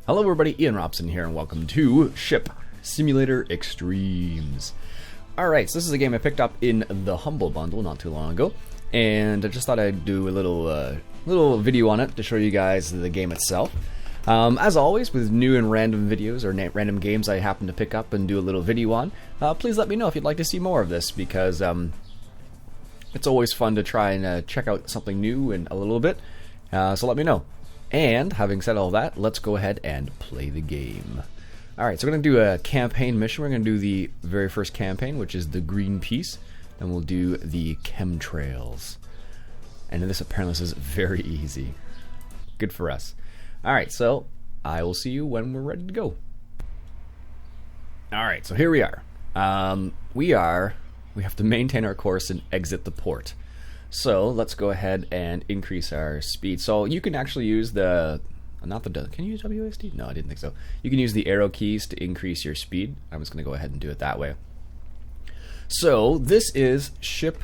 Hello everybody, Iain Robson here, and welcome to Ship Simulator Extremes. Alright, so this is a game I picked up in the Humble Bundle not too long ago, and I just thought I'd do a little video on it to show you guys the game itself. As always, with new and random videos or random games I happen to pick up and do a little video on, please let me know if you'd like to see more of this, because it's always fun to try and check out something new in a little bit, so let me know. And, having said all that, let's go ahead and play the game. Alright, so we're going to do a campaign mission. We're going to do the very first campaign, which is the Greenpeace. And we'll do the chemtrails. And apparently this is very easy. Good for us. Alright, so I will see you when we're ready to go. Alright, so here we are. We have to maintain our course and exit the port. So let's go ahead and increase our speed. So you can actually use can you use WASD? No, I didn't think so. You can use the arrow keys to increase your speed. I'm just going to go ahead and do it that way. So this is Ship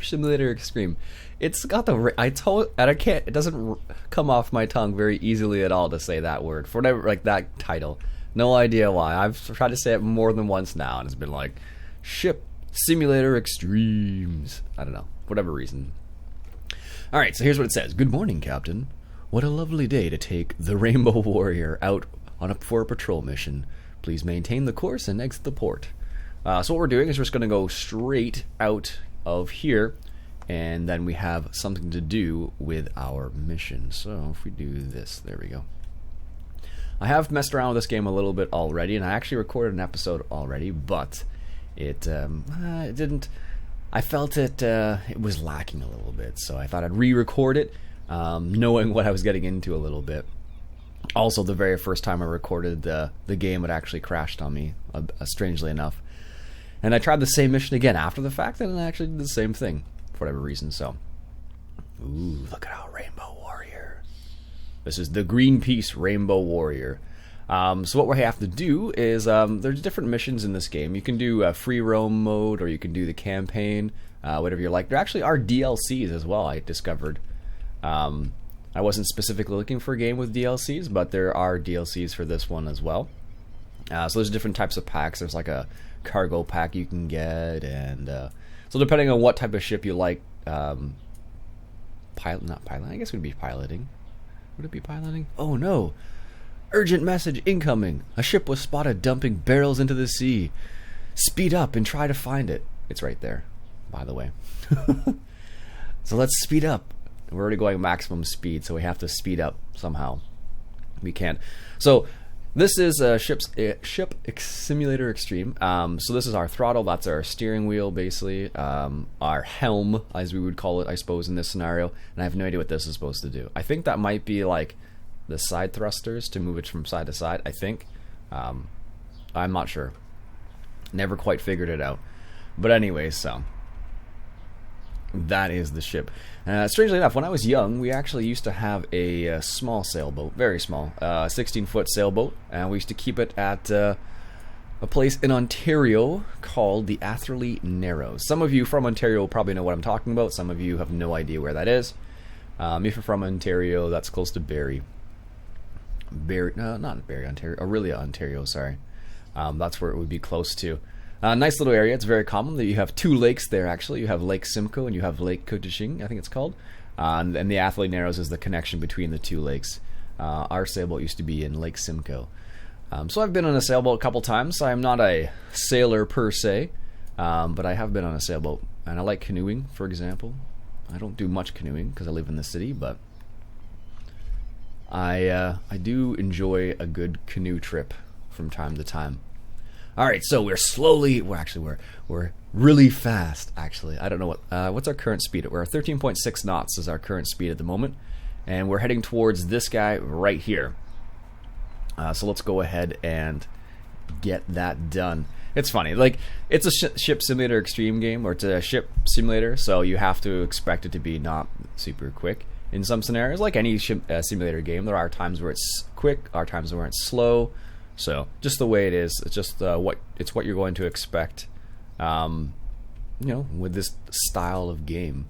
Simulator Extreme. It's got it doesn't come off my tongue very easily at all to say that word for whatever, like that title. No idea why. I've tried to say it more than once now, and it's been like Ship Simulator Extremes. I don't know, whatever reason. Alright, so here's what it says. Good morning, Captain. What a lovely day to take the Rainbow Warrior out for a patrol mission. Please maintain the course and exit the port. So what we're doing is we're just going to go straight out of here, and then we have something to do with our mission. So if we do this, there we go. I have messed around with this game a little bit already, and I actually recorded an episode already, but it didn't. I felt it was lacking a little bit, so I thought I'd re-record it, knowing what I was getting into a little bit. Also, the very first time I recorded the game, it actually crashed on me, strangely enough. And I tried the same mission again after the fact, and it actually did the same thing for whatever reason. So, ooh, look at our Rainbow Warrior. This is the Greenpeace Rainbow Warrior. So what we have to do is, there's different missions in this game. You can do a free roam mode, or you can do the campaign, whatever you like. There actually are DLCs as well, I discovered. I wasn't specifically looking for a game with DLCs, but there are DLCs for this one as well. So there's different types of packs. There's like a cargo pack you can get, and so depending on what type of ship you like, not piloting, I guess it would be piloting. Would it be piloting? Oh no! Urgent message incoming! A ship was spotted dumping barrels into the sea. Speed up and try to find it. It's right there, by the way. So let's speed up. We're already going maximum speed, so we have to speed up somehow. We can't. So this is Ship Simulator Extreme. So this is our throttle. That's our steering wheel, basically. Our helm, as we would call it, I suppose, in this scenario. And I have no idea what this is supposed to do. I think that might be like the side thrusters to move it from side to side, I think. I'm not sure. Never quite figured it out. But anyway, so that is the ship. Strangely enough, when I was young, we actually used to have a small sailboat, very small, 16-foot sailboat, and we used to keep it at a place in Ontario called the Atherley Narrows. Some of you from Ontario will probably know what I'm talking about. Some of you have no idea where that is. If you're from Ontario, that's close to Barrie. Not Barrie, Ontario. Orillia, Ontario, sorry. That's where it would be close to. Nice little area. It's very common that you have two lakes there, actually. You have Lake Simcoe and you have Lake Couchiching, I think it's called. And the Atherley Narrows is the connection between the two lakes. Our sailboat used to be in Lake Simcoe. So I've been on a sailboat a couple times. I'm not a sailor per se, but I have been on a sailboat. And I like canoeing, for example. I don't do much canoeing because I live in the city, but I do enjoy a good canoe trip from time to time. Alright, so we're really fast, actually. I don't know what's our current speed? We're at 13.6 knots is our current speed at the moment, and we're heading towards this guy right here. So let's go ahead and get that done. It's funny, like, it's a Ship Simulator Extreme game, or it's a ship simulator, so you have to expect it to be not super quick in some scenarios. Like any ship simulator game, there are times where it's quick, are times where it's slow. So just the way it is, it's just what you're going to expect, with this style of game.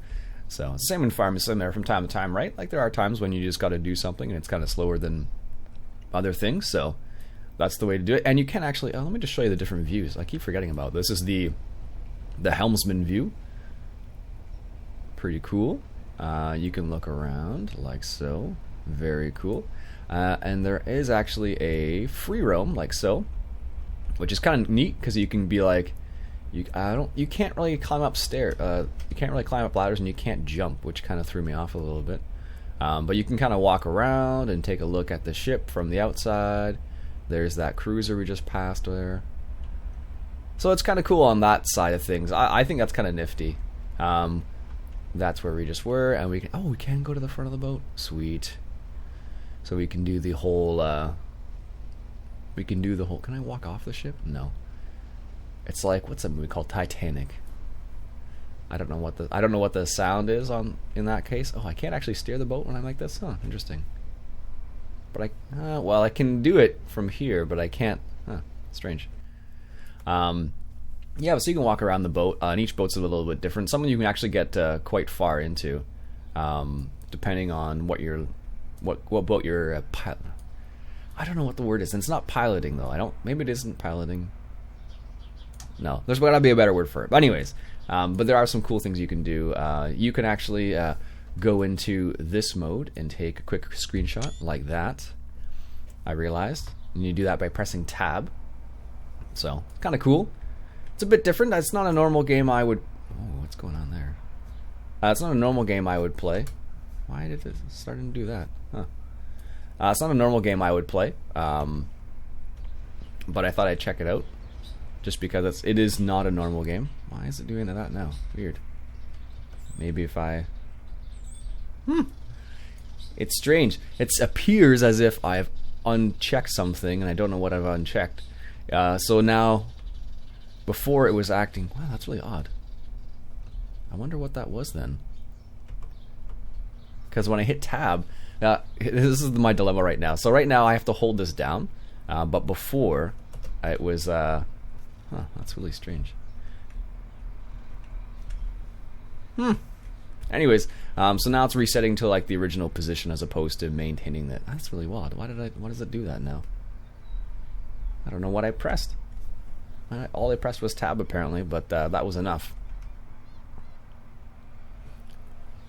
So same environment's in there from time to time, right? Like there are times when you just got to do something and it's kind of slower than other things. So that's the way to do it. And you can actually, let me just show you the different views. I keep forgetting about this. This is the helmsman view. Pretty cool. You can look around like so. Very cool. And there is actually a free roam like so, which is kind of neat because you can be like, you can't really climb up stairs. You can't really climb up ladders, and you can't jump, which kind of threw me off a little bit. But you can kind of walk around and take a look at the ship from the outside. There's that cruiser we just passed there. So it's kind of cool on that side of things. I think that's kind of nifty. That's where we just were, and we can go to the front of the boat. Sweet. So we can do the whole. Can I walk off the ship? No. It's like, what's that movie called? Titanic. I don't know what the sound is in that case. Oh, I can't actually steer the boat when I'm like this. Huh, interesting. But I can do it from here, but I can't. Huh, strange. Yeah, so you can walk around the boat, and each boat's a little bit different. Some of you can actually get quite far into, depending on what boat you're pilot. I don't know what the word is. And it's not piloting though. Maybe it isn't piloting. No, there's got to be a better word for it. But anyways, but there are some cool things you can do. You can actually go into this mode and take a quick screenshot like that. I realized, and you do that by pressing tab. So kind of cool. It's a bit different. It's not a normal game I would. Oh, what's going on there? It's not a normal game I would play. Why did it start to do that? Huh. It's not a normal game I would play, but I thought I'd check it out, just because it is not a normal game. Why is it doing that now? Weird. Maybe if I... It's strange. It appears as if I've unchecked something, and I don't know what I've unchecked. So now, before it was acting... Wow, that's really odd. I wonder what that was then. Because when I hit tab... this is my dilemma right now. So right now I have to hold this down, but before it was... that's really strange. Anyways, so now it's resetting to like the original position as opposed to maintaining that. That's really odd. Why does it do that now? I don't know what I pressed. All I pressed was tab apparently, but that was enough.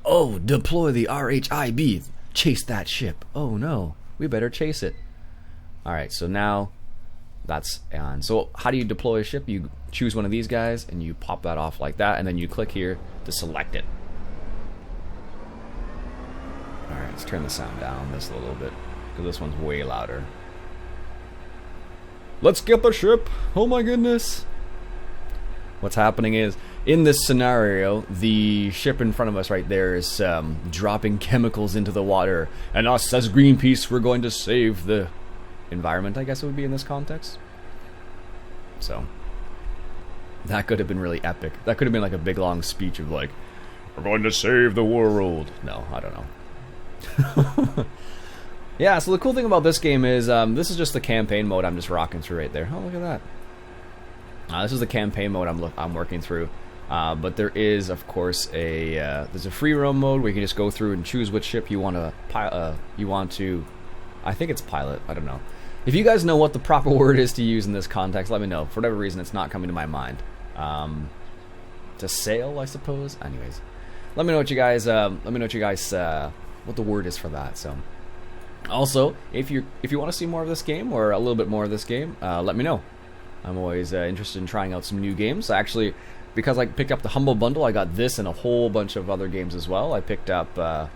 Oh, deploy the RHIB. Chase that ship. Oh no, we better chase it. Alright, so now that's on. So how do you deploy a ship? You choose one of these guys and you pop that off like that, and then you click here to select it. Alright, let's turn the sound down on this a little bit, because this one's way louder. Let's get the ship! Oh my goodness! What's happening is, in this scenario, the ship in front of us right there is dropping chemicals into the water, and us as Greenpeace, we're going to save the environment, I guess it would be in this context. So that could have been really epic. That could have been like a big long speech of like, we're going to save the world. No, I don't know. Yeah, so the cool thing about this game is this is just the campaign mode I'm just rocking through right there. Oh, look at that. This is the campaign mode I'm working through, but there is, of course, there's a free roam mode where you can just go through and choose which ship you want to. I think it's pilot. I don't know. If you guys know what the proper word is to use in this context, let me know. For whatever reason, it's not coming to my mind. To sail, I suppose. Anyways, let me know what you guys. What the word is for that. So, also, if you want to see more of this game or a little bit more of this game, let me know. I'm always interested in trying out some new games. Actually, because I picked up the Humble Bundle, I got this and a whole bunch of other games as well. I picked up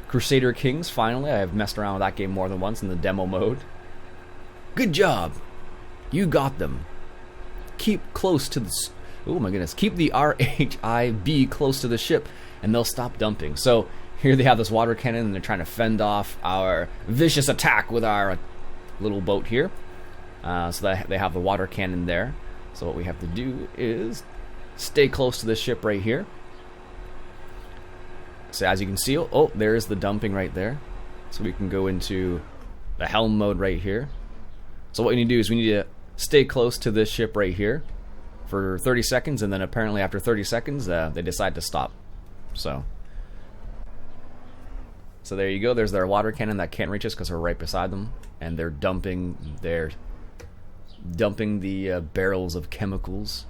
Crusader Kings, finally. I have messed around with that game more than once in the demo mode. Good job! You got them. Keep close to the... Oh my goodness. Keep the RHIB close to the ship, and they'll stop dumping. So, here they have this water cannon, and they're trying to fend off our vicious attack with our little boat here. So they have the water cannon there. So what we have to do is stay close to the ship right here. So as you can see, oh, there's the dumping right there. So we can go into the helm mode right here. So what we need to do is we need to stay close to this ship right here for 30 seconds, and then apparently after 30 seconds, they decide to stop. So So there you go. There's their water cannon that can't reach us because we're right beside them, and they're dumping the barrels of chemicals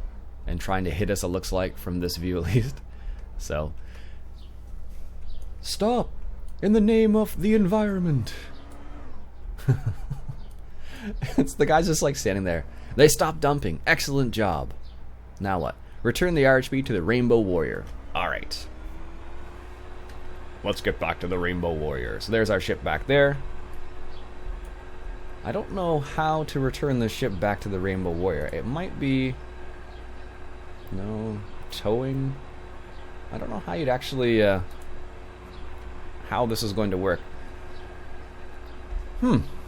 and trying to hit us. It looks like from this view at least. So stop in the name of the environment. It's the guy's just like standing there. They stopped dumping. Excellent job. Now what? Return the RHB to the Rainbow Warrior. Alright. Let's get back to the Rainbow Warrior. So there's our ship back there. I don't know how to return the ship back to the Rainbow Warrior. It might be... No... towing? I don't know how you'd actually... how this is going to work.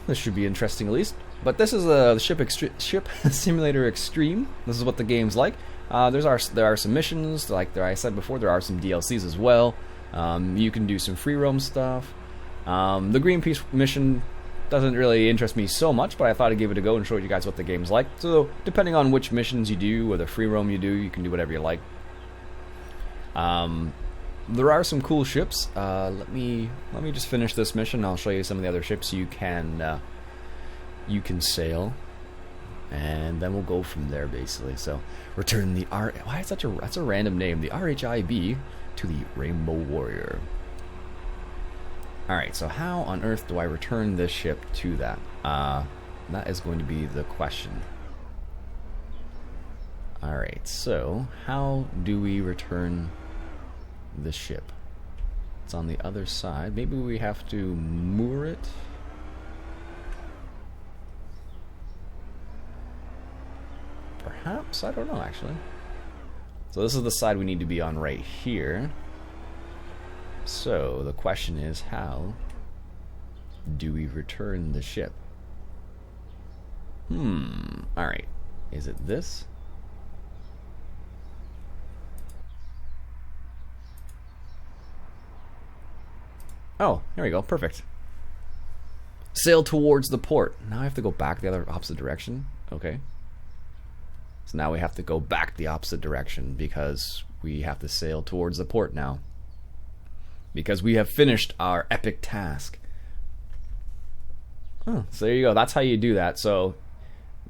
This should be interesting at least. But this is a ship simulator extreme. This is what the game's like. There are some missions, like I said before. There are some DLCs as well. You can do some free roam stuff. The Greenpeace mission doesn't really interest me so much, but I thought I'd give it a go and show you guys what the game's like. So depending on which missions you do or the free roam you do, you can do whatever you like. There are some cool ships. Let me just finish this mission. I'll show you some of the other ships you can sail, and then we'll go from there basically. So return the why is that's a random name, the RHIB to the Rainbow Warrior. Alright, so how on earth do I return this ship to that? That is going to be the question. Alright, so how do we return the ship? It's on the other side. Maybe we have to moor it. Perhaps? I don't know actually. So this is the side we need to be on right here. So the question is, how do we return the ship? Alright. Is it this? Oh, here we go. Perfect. Sail towards the port. Now I have to go back the other opposite direction. Okay. So now we have to go back the opposite direction because we have to sail towards the port now. Because we have finished our epic task. Oh, so there you go. That's how you do that. So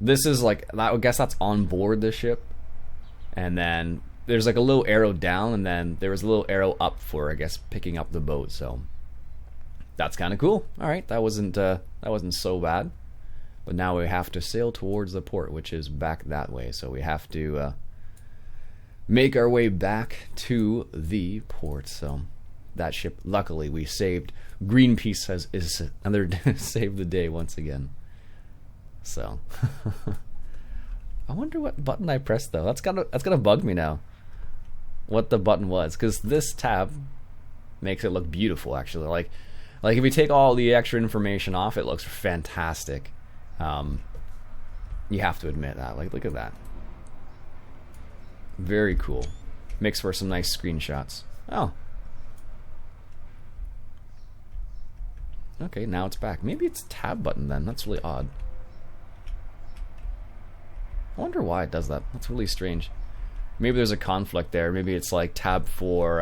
this is like, I guess that's on board the ship. And then there's like a little arrow down, and then there was a little arrow up for, I guess, picking up the boat. So that's kind of cool. All right, that wasn't so bad. But now we have to sail towards the port, which is back that way. So we have to make our way back to the port. So that ship, luckily, we saved. Greenpeace is another saved the day once again. So I wonder what button I pressed though. That's gonna bug me now. What the button was, because this tab makes it look beautiful. Actually, like if you take all the extra information off, it looks fantastic. You have to admit that. Like, look at that. Very cool. Makes for some nice screenshots. Oh. Okay, now it's back. Maybe it's tab button then. That's really odd. I wonder why it does that. That's really strange. Maybe there's a conflict there. Maybe it's like tab for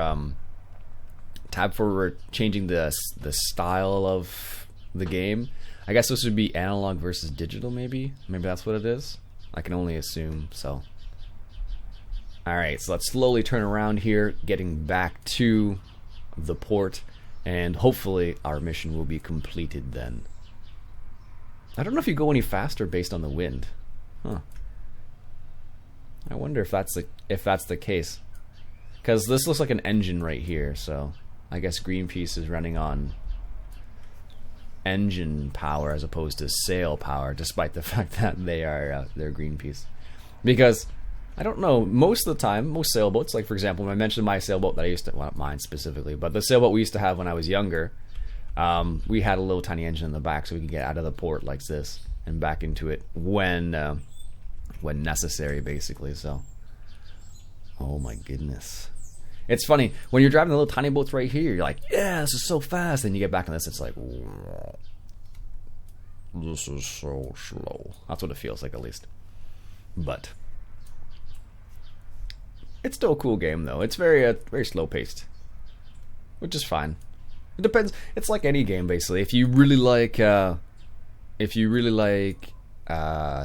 changing the style of the game. I guess this would be analog versus digital, maybe that's what it is. I can only assume. So alright, so let's slowly turn around here, getting back to the port, and hopefully our mission will be completed then. I don't know if you go any faster based on the wind. Huh. I wonder if that's the case, because this looks like an engine right here. So I guess Greenpeace is running on engine power as opposed to sail power, despite the fact that they're Greenpeace. Because I don't know, most of the time, most sailboats, like for example, when I mentioned my sailboat that I used to, well, not mine specifically, but the sailboat we used to have when I was younger, we had a little tiny engine in the back, so we could get out of the port like this and back into it when necessary, basically. So, oh my goodness. It's funny, when you're driving the little tiny boats right here, you're like, yeah, this is so fast. Then you get back on this, it's like, this is so slow. That's what it feels like, at least. But it's still a cool game, though. It's very slow paced, which is fine. It depends. It's like any game, basically. If you really like,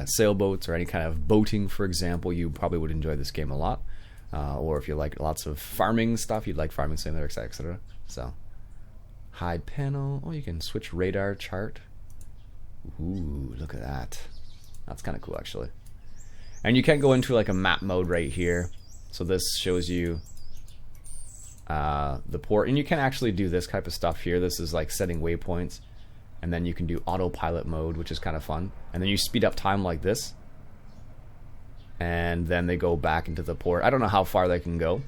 sailboats or any kind of boating, for example, you probably would enjoy this game a lot. Or if you like lots of farming stuff, you'd like Farming Simulator, etc., etc. So, hide panel. Oh, you can switch radar chart. Ooh, look at that. That's kind of cool, actually. And you can go into like a map mode right here. So this shows you the port, and you can actually do this type of stuff here. This is like setting waypoints, and then you can do autopilot mode, which is kind of fun. And then you speed up time like this, and then they go back into the port. I don't know how far they can go,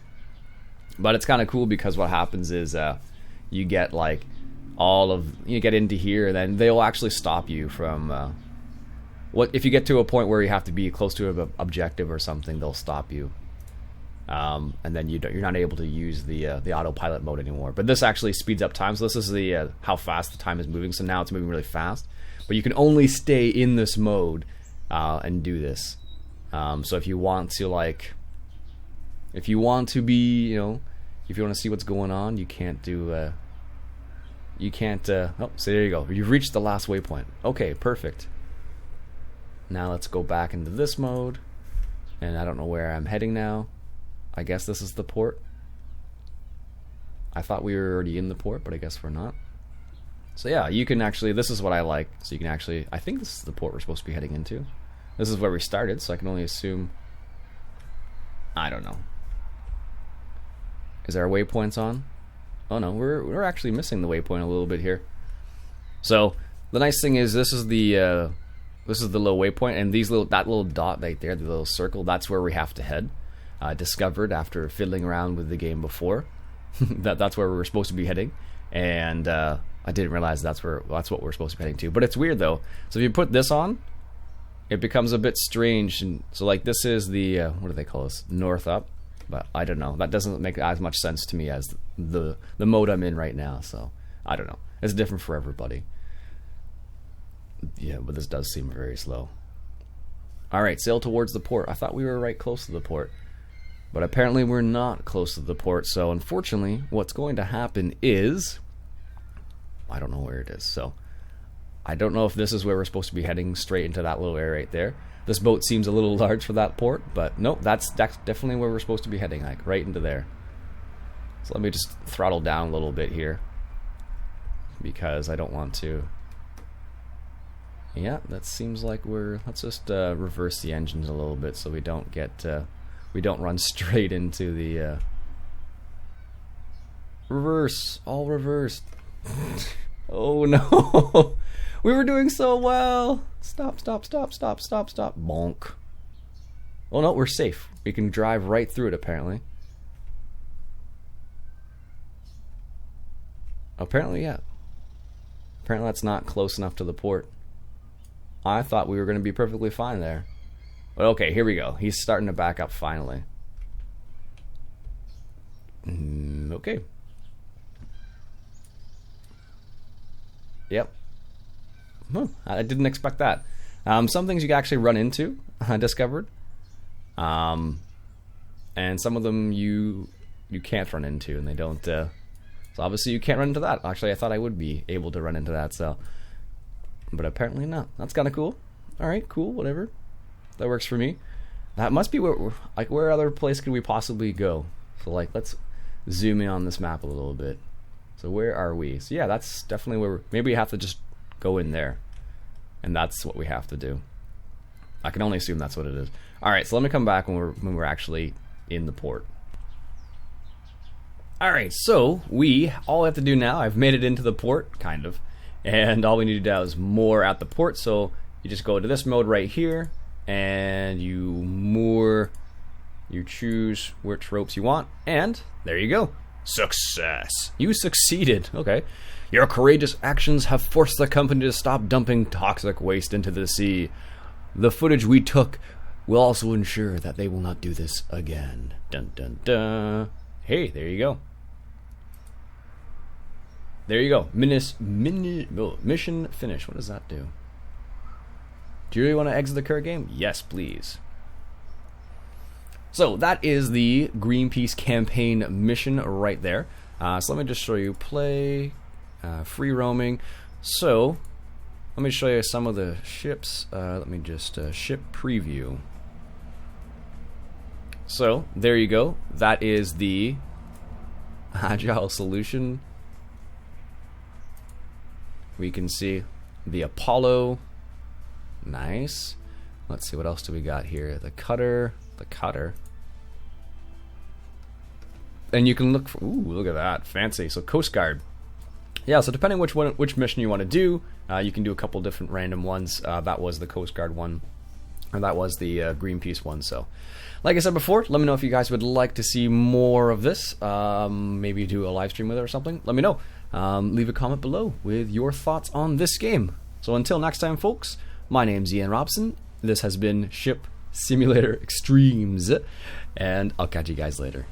but it's kind of cool because what happens is you get like you get into here, and then they'll actually stop you from if you get to a point where you have to be close to an objective or something, they'll stop you. And then you're not able to use the autopilot mode anymore. But this actually speeds up time. So this is the how fast the time is moving. So now it's moving really fast. But you can only stay in this mode and do this. So if you want to if you want to see what's going on, you can't do. Oh, so there you go. You've reached the last waypoint. Okay, perfect. Now let's go back into this mode, and I don't know where I'm heading now. I guess this is the port. I thought we were already in the port, but I guess we're not. So yeah, you can actually, this is what I like. So you can actually, I think this is the port we're supposed to be heading into. This is where we started, so I can only assume, I don't know. Is our waypoints on? Oh no, we're actually missing the waypoint a little bit here. So the nice thing is this is the little waypoint, and that little dot right there, the little circle, that's where we have to head. Discovered after fiddling around with the game before. That's where we're supposed to be heading, and I didn't realize that's what we're supposed to be heading to. But it's weird though. So if you put this on, it becomes a bit strange. And so like this is the what do they call this? North up, but I don't know. That doesn't make as much sense to me as the mode I'm in right now. So I don't know. It's different for everybody. Yeah, but this does seem very slow. All right, sail towards the port. I thought we were right close to the port. But apparently we're not close to the port, so unfortunately what's going to happen is, I don't know where it is, so I don't know if this is where we're supposed to be heading, straight into that little area right there. This boat seems a little large for that port, but nope, that's definitely where we're supposed to be heading, like right into there. So let me just throttle down a little bit here, because I don't want to. Yeah, that seems like let's just reverse the engines a little bit so we don't get... we don't run straight into the reverse, all reversed. Oh no. We were doing so well. Stop. Bonk. Oh no, we're safe. We can drive right through it apparently. Apparently, yeah. Apparently that's not close enough to the port. I thought we were going to be perfectly fine there. But okay, here we go. He's starting to back up finally. Okay. Yep. I didn't expect that. Some things you can actually run into, I discovered. And some of them you can't run into, and they don't... so obviously you can't run into that. Actually, I thought I would be able to run into that, so... But apparently not. That's kind of cool. Alright, cool, whatever. That works for me. That must be where other place could we possibly go? So like, let's zoom in on this map a little bit. So where are we? So yeah, that's definitely where maybe we have to just go in there, and that's what we have to do. I can only assume that's what it is. All right, so let me come back when we're actually in the port. All right, so all we have to do now, I've made it into the port, kind of, and all we need to do now is moor at the port. So you just go to this mode right here, and you moor, you choose which ropes you want, and there you go. Success. You succeeded. Okay. Your courageous actions have forced the company to stop dumping toxic waste into the sea. The footage we took will also ensure that they will not do this again. Dun dun dun. Hey, there you go. There you go. Mission finish. What does that do? Do you really want to exit the current game? Yes, please. So that is the Greenpeace campaign mission right there. So let me just show you. Play free roaming. So let me show you some of the ships. Let me just ship preview. So there you go. That is the Agile Solution. We can see the Apollo. Nice. Let's see, what else do we got here? The cutter. And you can look for, ooh, look at that, fancy. So Coast Guard. Yeah, so depending which mission you want to do, you can do a couple different random ones. That was the Coast Guard one, or that was the Greenpeace one. So, like I said before, let me know if you guys would like to see more of this. Maybe do a live stream with it or something. Let me know. Leave a comment below with your thoughts on this game. So until next time, folks, my name's Iain Robson. This has been Ship Simulator Extremes, and I'll catch you guys later.